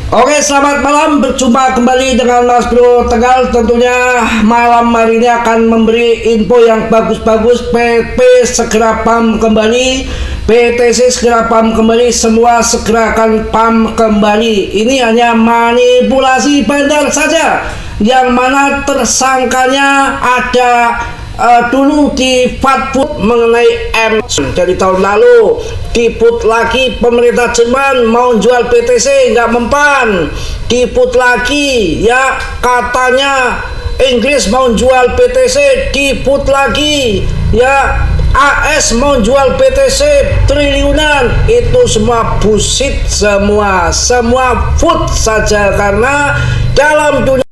Oke, selamat malam. Berjumpa kembali dengan Mas Bro Tegal. Tentunya malam hari ini akan memberi info yang bagus-bagus. PP segera pam kembali, PTC segera pam kembali, semua segera akan pam kembali. Ini hanya manipulasi bandar saja, yang mana tersangkanya ada dulu di Fatfood mengenai M dari tahun lalu, diput lagi pemerintah Jerman mau jual PTC nggak mempan, diput lagi ya katanya Inggris mau jual PTC, diput lagi ya AS mau jual PTC triliunan. Itu semua bullshit, semua food saja, karena dalam dunia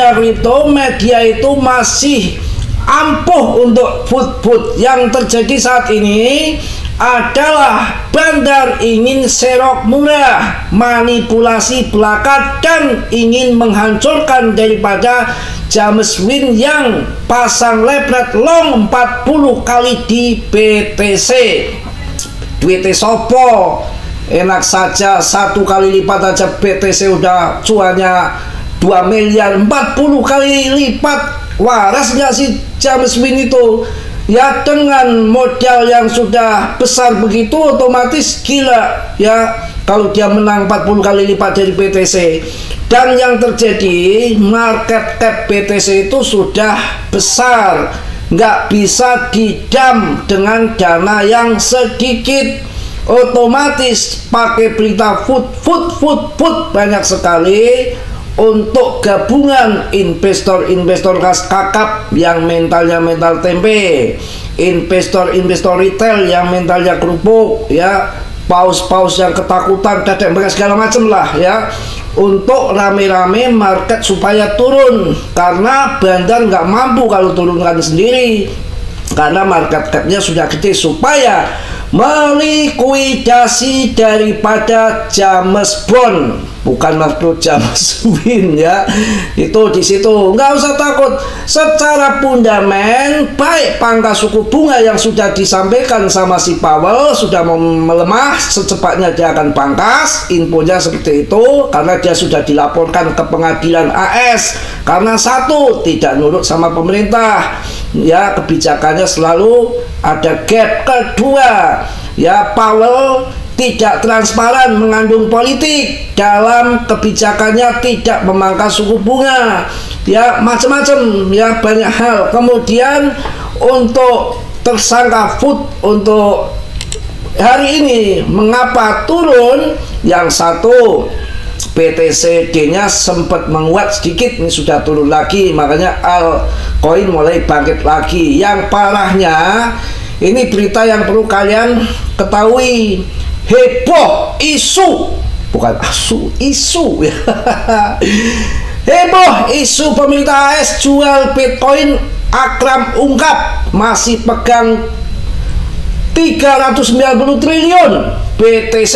kripto media itu masih ampuh untuk food. Yang terjadi saat ini adalah bandar ingin serok murah, manipulasi belaka, dan ingin menghancurkan daripada James Win yang pasang leverage long 40 kali di BTC. Duitnya sopo, enak saja 1 kali lipat aja BTC udah cuannya 2 miliar, 40 kali lipat. Waras nggak sih James Win itu? Ya, dengan modal yang sudah besar begitu otomatis gila ya kalau dia menang 40 kali lipat dari BTC. Dan yang terjadi, market cap BTC itu sudah besar, nggak bisa didam dengan dana yang sedikit. Otomatis pakai berita food banyak sekali untuk gabungan investor kakap yang mentalnya mental tempe, investor retail yang mentalnya kerupuk ya, paus yang ketakutan dadek mereka segala macam lah ya, untuk rame-rame market supaya turun, karena bandar nggak mampu kalau turunkan sendiri, karena market capnya sudah gede, supaya melikuidasi daripada James Bond, bukan Marco James Win ya. Itu di situ nggak usah takut. Secara fundament baik, pangkas suku bunga yang sudah disampaikan sama si Powell sudah mau melemah, secepatnya dia akan pangkas. Infonya seperti itu, karena dia sudah dilaporkan ke pengadilan AS karena satu, tidak nurut sama pemerintah ya, kebijakannya selalu ada gap. Kedua ya, Powell tidak transparan, mengandung politik dalam kebijakannya, tidak memangkas suku bunga ya, macam-macam ya, banyak hal. Kemudian untuk tersangka food untuk hari ini mengapa turun? Yang satu, BTC-nya sempat menguat sedikit, ini sudah turun lagi, makanya altcoin mulai bangkit lagi. Yang parahnya, ini berita yang perlu kalian ketahui, heboh isu, bukan asu, isu ya. Heboh isu pemerintah AS jual Bitcoin. Akram ungkap masih pegang 390 triliun BTC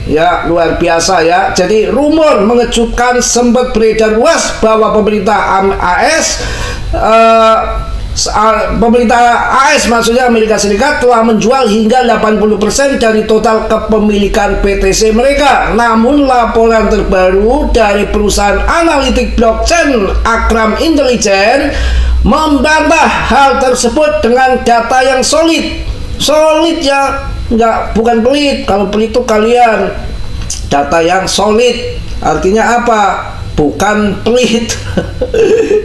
ya, luar biasa ya. Jadi rumor mengejutkan sempat beredar luas bahwa pemerintah AS maksudnya Amerika Serikat telah menjual hingga 80% dari total kepemilikan BTC mereka. Namun laporan terbaru dari perusahaan analitik blockchain Akram Intelligence membantah hal tersebut dengan data yang solid ya, bukan pelit. Kalau pelit itu kalian, data yang solid artinya apa? Bukan pelit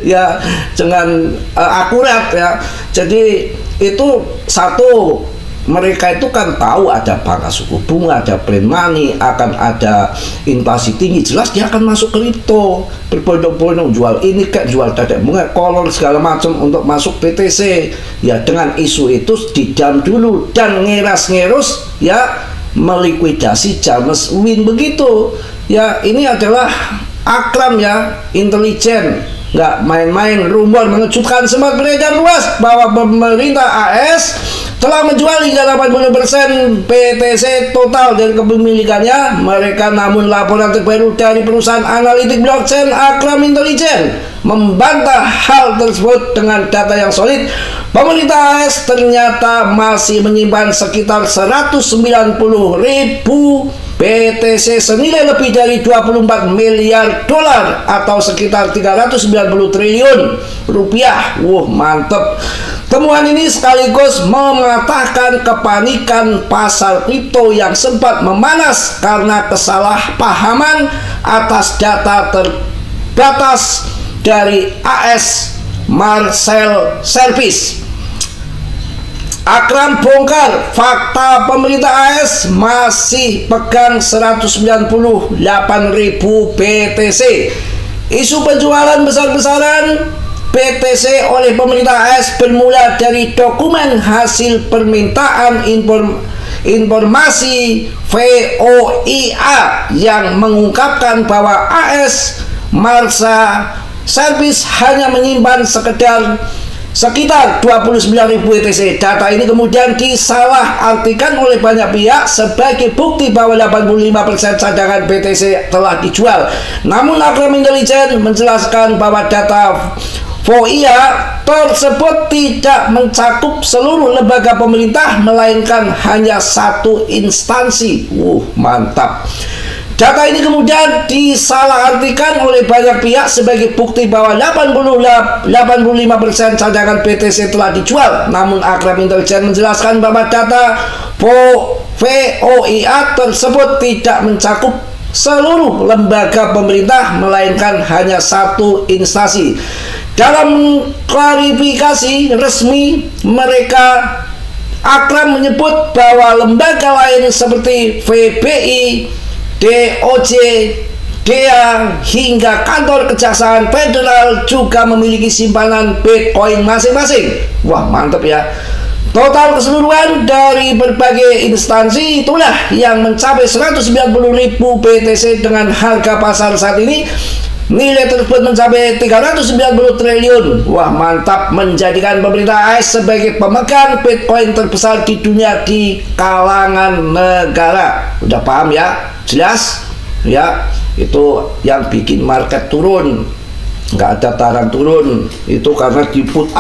ya, jangan akurat ya. Jadi itu satu, mereka itu kan tahu ada pangkas suku bunga, ada plan money, akan ada inflasi tinggi, jelas dia akan masuk kripto, berbondong-bondong jual ini kayak jual dadek bunga, kolor segala macam untuk masuk BTC ya. Dengan isu itu didam dulu dan ngeras-ngerus ya, melikuidasi James Win begitu ya. Ini adalah Akram ya, intelijen, nggak main-main. Rumor mengejutkan sempat beredar luas bahwa pemerintah AS telah menjual hingga 80% PTC total dari kepemilikannya mereka. Namun laporan terbaru dari perusahaan analitik blockchain Akram Intelligence membantah hal tersebut dengan data yang solid. Pemerintah AS ternyata masih menyimpan sekitar 190.000 BTC senilai lebih dari 24 miliar dolar atau sekitar 390 triliun rupiah. Wah, mantep. Temuan ini sekaligus mematahkan kepanikan pasar kripto yang sempat memanas karena kesalahpahaman atas data terbatas dari AS Marcel Service. Akram bongkar fakta pemerintah AS masih pegang 198.000 BTC. Isu penjualan besar-besaran BTC oleh pemerintah AS bermula dari dokumen hasil permintaan informasi VOIA yang mengungkapkan bahwa AS Marsa Service hanya menyimpan sekitar 29.000 BTC. Data ini kemudian disalahartikan oleh banyak pihak sebagai bukti bahwa 85% cadangan BTC telah dijual. Namun Akram Intelligence menjelaskan bahwa data VOIA tersebut tidak mencakup seluruh lembaga pemerintah melainkan hanya satu instansi. Mantap. Data ini kemudian disalahartikan oleh banyak pihak sebagai bukti bahwa 85% cadangan BTC telah dijual. Namun Akram Intelligence menjelaskan bahwa data VOIA tersebut tidak mencakup seluruh lembaga pemerintah melainkan hanya satu instansi. Dalam klarifikasi resmi mereka, Akram menyebut bahwa lembaga lain seperti VBI, DOJ, DEA hingga kantor Kejaksaan Federal juga memiliki simpanan Bitcoin masing-masing. Wah, mantap ya. Total keseluruhan dari berbagai instansi itulah yang mencapai 190.000 BTC dengan harga pasar saat ini. Nilai tersebut mencapai 390 triliun. Wah, mantap, menjadikan pemerintah AS sebagai pemegang Bitcoin terbesar di dunia di kalangan negara. Udah paham ya? Jelas? Ya, itu yang bikin market turun. Nggak ada taran turun. Itu karena diput.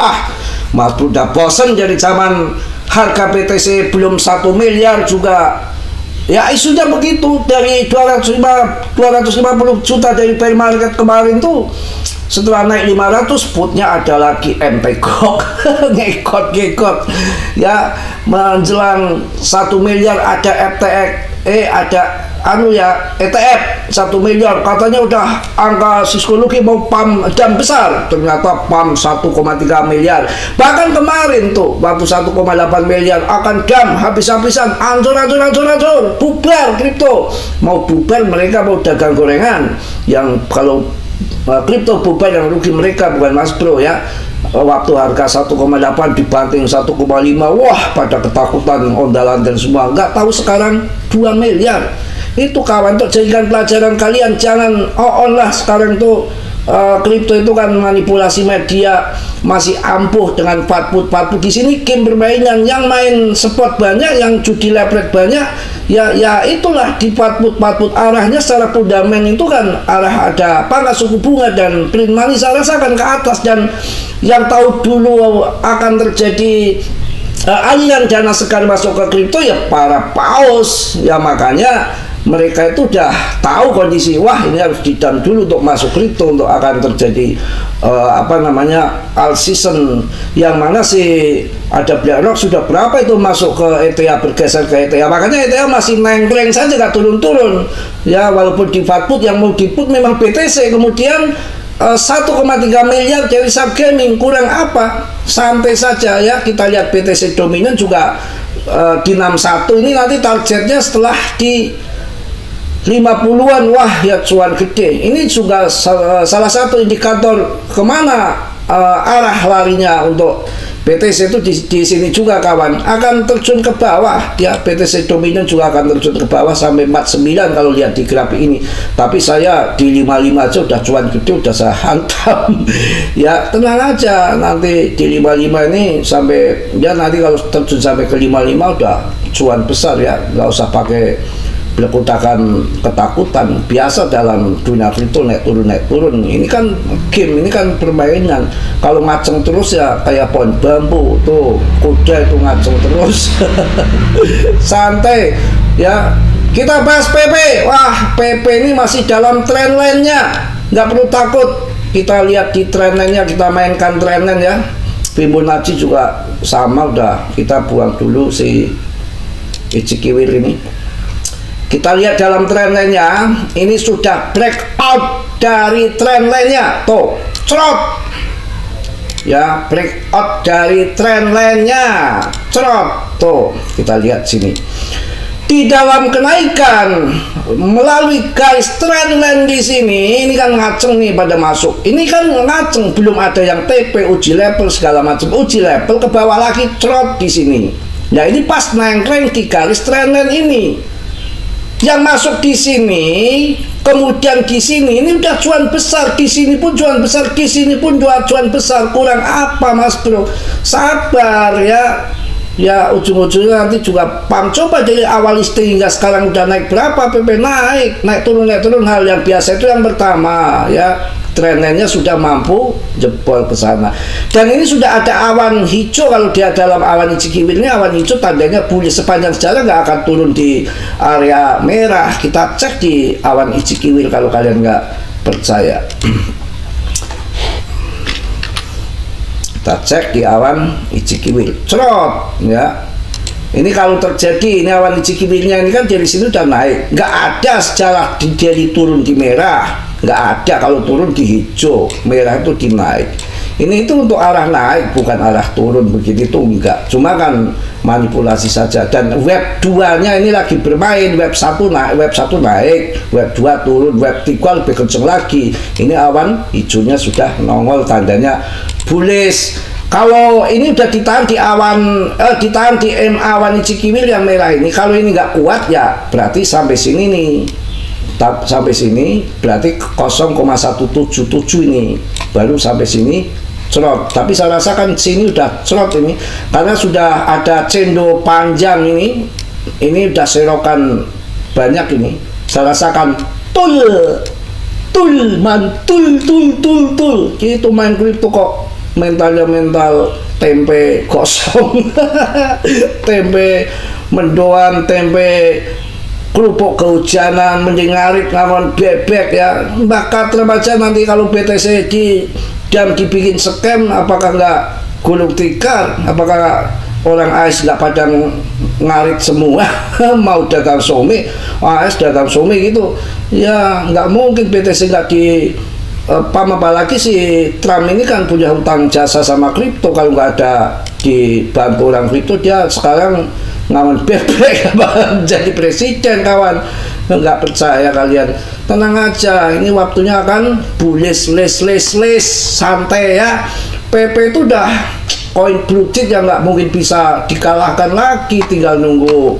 Mas udah bosen dari zaman harga BTC belum 1 miliar juga. Ya, isunya begitu. Dari 250 juta dari bear market kemarin tuh, setelah naik 500, putnya ada lagi MPGOK ngekot ya. Menjelang 1 miliar ada FTX, ada ETF 1 miliar, katanya udah angka psikologi mau pam dan besar, ternyata pam 1,3 miliar. Bahkan kemarin tuh waktu 1,8 miliar akan dam habis-habisan, hancur, bubar kripto. Mau bubar mereka mau dagang gorengan. Yang kalau kripto bubar yang rugi mereka, bukan Mas Bro ya. Waktu harga 1,8 dibanting 1,5, wah pada ketakutan, ondalan semua. Nggak tahu sekarang 2 miliar. Itu kawan, untuk jadikan pelajaran kalian, jangan on lah sekarang tuh. Kripto itu kan manipulasi media, masih ampuh dengan fatput di sini. Game permainan yang main spot banyak, yang judi lepret banyak, ya itulah di fatput arahnya secara fundament itu kan arah ada pangkat suku bunga dan print money saya rasakan ke atas. Dan yang tahu dulu akan terjadi aliran dana segar masuk ke kripto ya para paus ya, makanya mereka itu udah tahu kondisi, wah ini harus didam dulu untuk masuk kripto, untuk akan terjadi all season, yang mana sih ada BlackRock sudah berapa itu masuk ke ETH, bergeser ke ETH, makanya ETH masih nengkleng saja, gak turun-turun ya, walaupun di fatput yang mau diput memang BTC. Kemudian 1,3 miliar dari subgaming, kurang apa, santai saja ya. Kita lihat BTC dominan juga di 61 ini nanti targetnya setelah di 50-an, wah ya cuan gede. Ini juga salah satu indikator kemana arah larinya untuk BTC itu di sini juga kawan akan terjun ke bawah ya, BTC dominan juga akan terjun ke bawah sampai 49 kalau lihat di grafik ini. Tapi saya di 55 aja udah cuan gede, udah saya hantam. Ya tenang aja, nanti di 55 ini sampai ya nanti kalau terjun sampai ke 55 udah cuan besar ya, nggak usah pakai belekutakan ketakutan. Biasa dalam dunia kripto naik turun. Ini kan game, ini kan permainan. Kalau ngaceng terus ya kayak pohon bambu tuh, kuda itu ngaceng terus. Santai ya. Kita bahas PP. Wah, PP ini masih dalam trendline-nya, nggak perlu takut. Kita lihat di trendline-nya, kita mainkan trendline ya. Fibonacci juga sama, udah kita buang dulu si Ichikiwir ini. Kita lihat dalam trendline-nya, ini sudah breakout dari trendline-nya, tuh, cerot, ya, breakout dari trendline-nya, cerot, tuh, kita lihat sini. Di dalam kenaikan melalui guys trendline di sini, ini kan ngaceng nih pada masuk. Ini kan ngaceng, belum ada yang TP, uji level segala macam, uji level ke bawah lagi, cerot di sini. Nah ini pas nengkreng di garis trendline ini. Yang masuk di sini, kemudian di sini ini udah cuan besar, di sini pun cuan besar, di sini pun cuan besar. Kurang apa Mas Bro? Sabar ya. Ya ujung-ujungnya nanti juga pam. Coba dari awal listing hingga sekarang udah naik berapa PP? Naik turun hal yang biasa itu yang pertama ya. Trendnya sudah mampu jebol ke sana. Dan ini sudah ada awan hijau. Kalau dia dalam awan Ichikiwir ini, awan hijau tandanya bullish. Sepanjang sejarah nggak akan turun di area merah. Kita cek di awan Ichikiwir kalau kalian nggak percaya. Kita cek di awan Ichikiwir. Cerot ya. Ini kalau terjadi, ini awan Ichikiwirnya ini kan dari sini udah naik. Nggak ada sejarah dia turun di merah. Nggak ada, kalau turun di hijau, merah itu di naik. Ini itu untuk arah naik, bukan arah turun begitu itu enggak. Cuma kan manipulasi saja. Dan web 2-nya ini lagi bermain, web 1 naik, web 2 turun, web 3 lebih kenceng lagi. Ini awan hijaunya sudah nongol, tandanya bullish. Kalau ini udah ditahan di awan, ditahan di awan Ichikiwir yang merah ini. Kalau ini nggak kuat ya berarti sampai sini nih. Sampai sini berarti 0,177 ini baru sampai sini cerot. Tapi saya rasakan sini udah cerot ini karena sudah ada cendo panjang ini udah serokan banyak ini. Saya rasakan mantul gitu main kripto kok mentalnya mental tempe kosong. Tempe mendoan, tempe kerupuk kehujanan, mendengarik ngawon bebek ya. Bakat remaja nanti kalau BTC dan dibikin scam, apakah nggak gulung tikar? Apakah orang AS nggak pada ngarit semua? Mau dagang some, AS dagang some gitu ya, nggak mungkin BTC nggak di pam. Apalagi si Trump ini kan punya hutang jasa sama kripto. Kalau nggak ada dibantu orang kripto, dia sekarang ngawan bebek jadi presiden kawan. Nggak percaya kalian, tenang aja, ini waktunya akan bullish, list santai ya. PP itu udah koin blue chip yang nggak mungkin bisa dikalahkan lagi, tinggal nunggu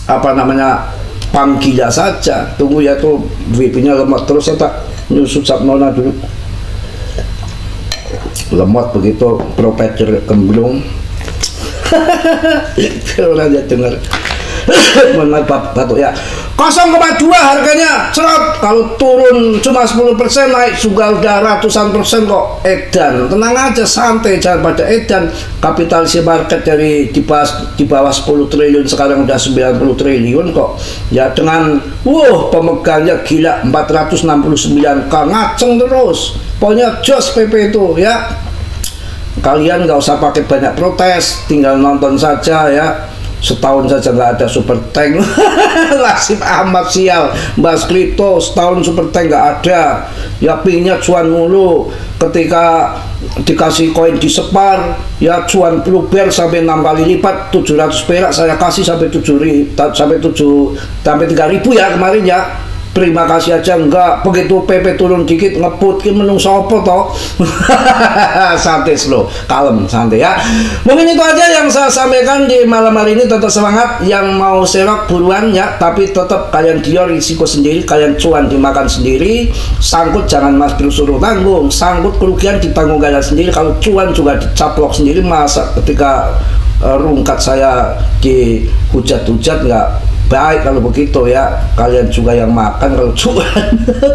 apa namanya pam gila saja. Tunggu ya tuh WP nya lemot terus ya, tak nyusut Sapnona dulu lemot begitu provider kemblung. Kalau aja dengar. Mohon maaf batuk ya. 0,2 harganya cerot. Kalau turun cuma 10%, naik juga udah ratusan persen kok. Edan, tenang aja, santai, jangan pada edan. Kapitalisasi market dari di bawah 10 triliun sekarang udah 90 triliun kok. Ya dengan pemegangnya gila 469k, ngaceng terus. Pokoknya jos PP itu ya. Kalian nggak usah pakai banyak protes, tinggal nonton saja ya. Setahun saja nggak ada super tank. Nasib amat sial bahas kripto, setahun super tank nggak ada ya. Pinginnya cuan mulu, ketika dikasih koin disepar ya cuan bluebear sampai 6 kali lipat. 700 perak saya kasih sampai 3.000 ya kemarin ya. terima kasih aja enggak, begitu PP turun dikit ngeput ki menung sopo toh. Santai, slow, kalem, santai ya. Mungkin itu aja yang saya sampaikan di malam hari ini. Tetap semangat, yang mau serok buruan ya, tapi tetap kalian dia risiko sendiri, kalian cuan dimakan sendiri, sangkut jangan Mas Bro suruh tanggung, sangkut kerugian ditanggung kalian sendiri, kalau cuan juga dicaplok sendiri. Masa ketika rungkat saya dihujat-hujat, nggak baik kalau begitu ya. Kalian juga yang makan kalau cuan.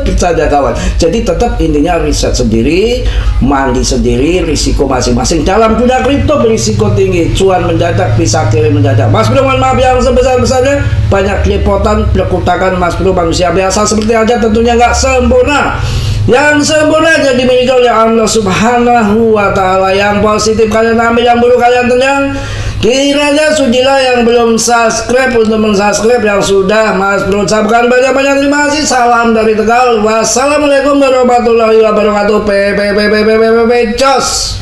Bercanda kawan. Jadi tetap intinya riset sendiri, mandi sendiri, risiko masing-masing. Dalam dunia kripto berisiko tinggi, cuan mendadak bisa kirim mendadak. Mas Bro mohon maaf yang sebesar-besarnya, banyak kelepotan, berkutakan. Mas Bro manusia biasa seperti aja, tentunya nggak sempurna. Yang sempurna jadi dimiliki oleh Allah Subhanahu wa Ta'ala. Yang positif kalian ambil, yang buruk kalian tenang. Kiranya sudilah yang belum subscribe untuk mensubscribe, yang sudah Mas Bro ucapkan banyak-banyak terima kasih. Salam dari Tegal. Wassalamualaikum warahmatullahi wabarakatuh. Jos.